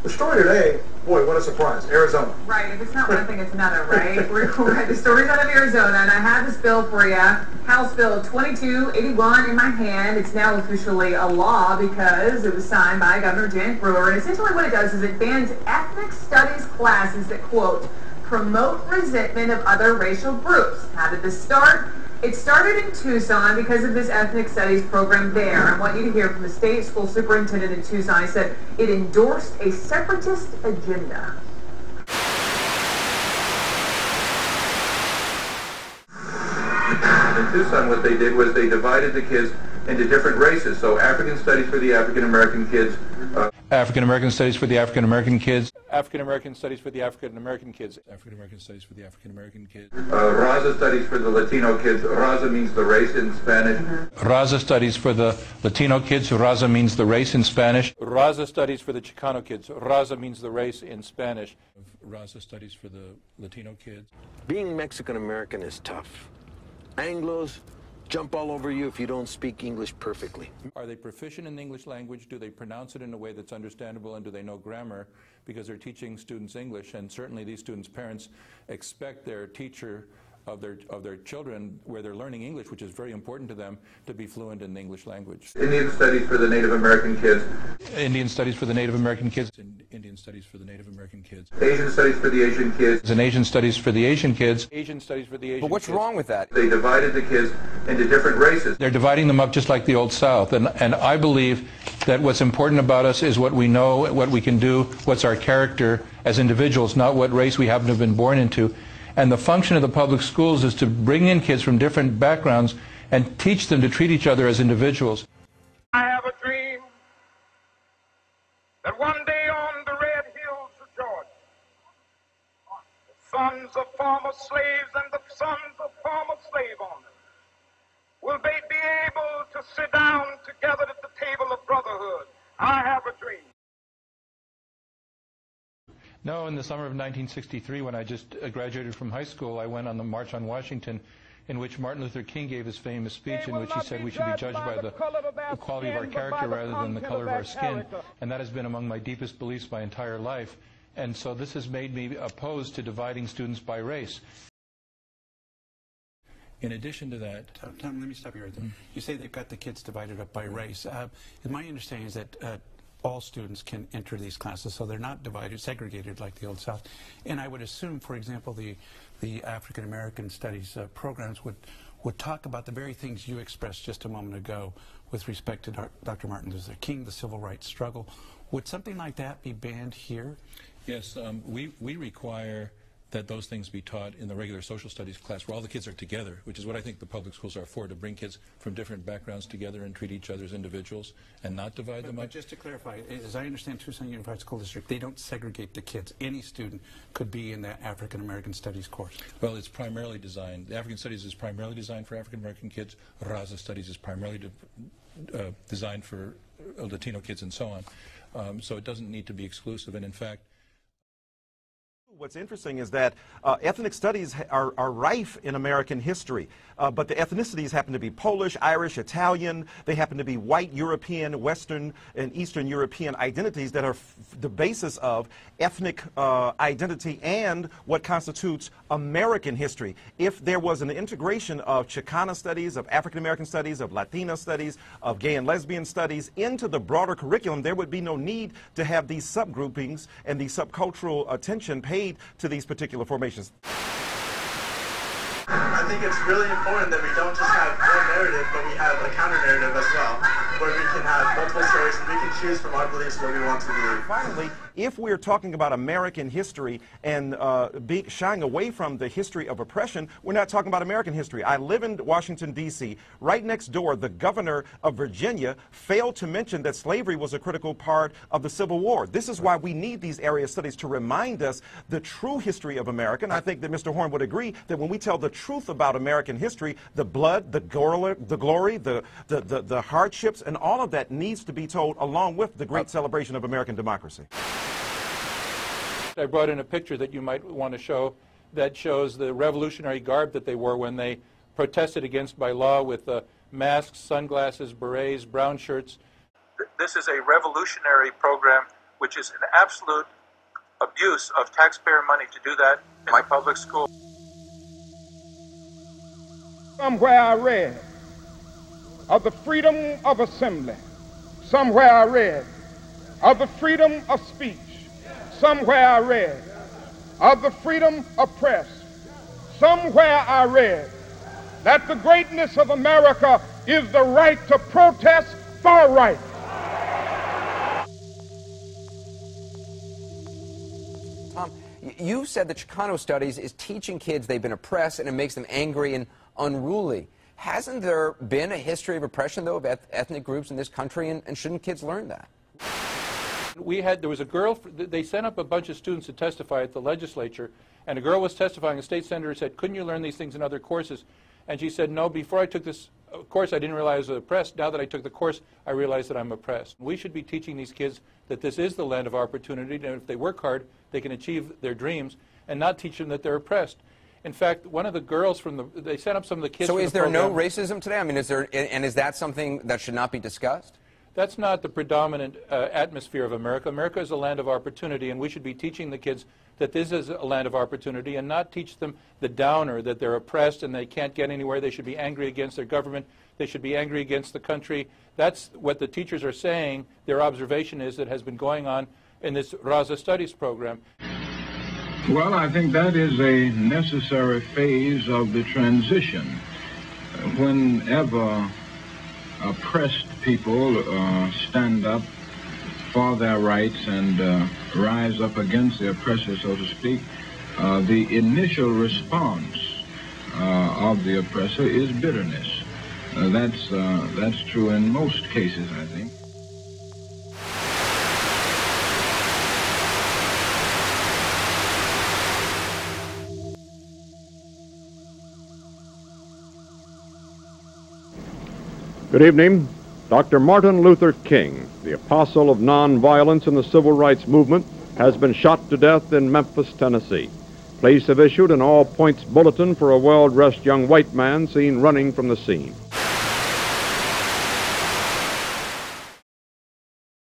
The story today, boy, what a surprise, Arizona. Right, if it's not one thing, it's another, right? We're the stories out of Arizona, and I have this bill for you, House Bill 2281 in my hand. It's now officially a law because it was signed by Governor Jan Brewer, and essentially what it does is it bans ethnic studies classes that, quote, promote resentment of other racial groups. How did this start? It started in Tucson because of this ethnic studies program there. I want you to hear from the state school superintendent in Tucson. He said it endorsed a separatist agenda. In Tucson, what they did was they divided the kids into different races. So African studies for the African American kids. African American studies for the African American kids. African American studies for the African American kids. African American studies for the African American kids. Raza studies for the Latino kids. Raza means the race in Spanish. Raza studies for the Latino kids. Raza means the race in Spanish. Raza studies for the Chicano kids. Raza means the race in Spanish. Raza studies for the Latino kids. Being Mexican American is tough. Anglos jump all over you if you don't speak English perfectly. Are they proficient in the English language? Do they pronounce it in a way that's understandable? And do they know grammar? Because they're teaching students English, and certainly these students' parents expect their teacher of their children, where they're learning English, which is very important to them, to be fluent in the English language. Indian studies for the Native American kids. Indian studies for the Native American kids. Indian studies for the Native American kids. Asian studies for the Asian kids. And Asian studies for the Asian kids. Asian studies for the Asian But what's kids. wrong with that? They divided the kids into different races. They're dividing them up just like the Old South. And I believe that what's important about us is what we know, what we can do, what's our character as individuals, not what race we happen to have been born into. And the function of the public schools is to bring in kids from different backgrounds and teach them to treat each other as individuals. I have a dream that one day on the red hills of Georgia, the sons of former slaves and the sons of former slave owners will they be able to sit down together at the table of brotherhood. I have a dream. No, in the summer of 1963, when I just graduated from high school, I went on the March on Washington, in which Martin Luther King gave his famous speech in which he said we should be judged by the quality of our character rather than the color of our skin. And that has been among my deepest beliefs my entire life. And so this has made me opposed to dividing students by race. In addition to that... Tom, let me stop you right there. You say they've got the kids divided up by race. My understanding is that all students can enter these classes, so they're not divided, segregated like the Old South. And I would assume, for example, the African American Studies programs would talk about the very things you expressed just a moment ago with respect to Dr. Martin Luther King, the civil rights struggle. Would something like that be banned here? Yes, we require that those things be taught in the regular social studies class where all the kids are together, which is what I think the public schools are for, to bring kids from different backgrounds together and treat each other as individuals and not divide them up. But just to clarify, as I understand Tucson Unified School District, they don't segregate the kids. Any student could be in the African American Studies course. Well, it's primarily designed, the African Studies is primarily designed for African American kids. Raza Studies is primarily designed for Latino kids and so on. So it doesn't need to be exclusive, and in fact, what's interesting is that ethnic studies are rife in American history, but the ethnicities happen to be Polish, Irish, Italian. They happen to be white European, Western, and Eastern European identities that are the basis of ethnic identity and what constitutes American history. If there was an integration of Chicana studies, of African American studies, of Latina studies, of gay and lesbian studies into the broader curriculum, there would be no need to have these subgroupings and the subcultural attention paid to these particular formations. I think it's really important that we don't just have one narrative, but we have a counter-narrative as well, where we can have multiple stories and we can choose from our beliefs what we want to believe. Finally, if we're talking about American history and shying away from the history of oppression, we're not talking about American history. I live in Washington, D.C. Right next door, the governor of Virginia failed to mention that slavery was a critical part of the Civil War. This is why we need these area studies to remind us the true history of America. And I think that Mr. Horn would agree that when we tell the truth about American history, the blood, the glory, the hardships, and all of that needs to be told along with the great celebration of American democracy. I brought in a picture that you might want to show that shows the revolutionary garb that they wore when they protested against by law with masks, sunglasses, berets, brown shirts. This is a revolutionary program which is an absolute abuse of taxpayer money to do that in my public school. Somewhere I read of the freedom of assembly. Somewhere I read of the freedom of speech. Somewhere I read of the freedom of press. Somewhere I read that the greatness of America is the right to protest for right. Tom, you said that Chicano Studies is teaching kids they've been oppressed and it makes them angry and unruly. Hasn't there been a history of oppression, though, of ethnic groups in this country, and shouldn't kids learn that? There was a girl, they sent up a bunch of students to testify at the legislature, and a girl was testifying. A state senator said, couldn't you learn these things in other courses? And she said, no, before I took this course, I didn't realize I was oppressed. Now that I took the course, I realize that I'm oppressed. We should be teaching these kids that this is the land of opportunity, and if they work hard, they can achieve their dreams, and not teach them that they're oppressed. In fact, one of the girls they sent up some of the kids. So is there no racism today? I mean, is that something that should not be discussed? That's not the predominant atmosphere of America. America is a land of opportunity, and we should be teaching the kids that this is a land of opportunity and not teach them the downer, that they're oppressed and they can't get anywhere. They should be angry against their government. They should be angry against the country. That's what the teachers are saying. Their observation is that has been going on in this Raza Studies program. Well, I think that is a necessary phase of the transition. Whenever oppressed people stand up for their rights and rise up against the oppressor, so to speak, the initial response of the oppressor is bitterness. That's true in most cases, I think. Good evening. Dr. Martin Luther King, the apostle of nonviolence in the civil rights movement, has been shot to death in Memphis, Tennessee. Police have issued an all-points bulletin for a well-dressed young white man seen running from the scene.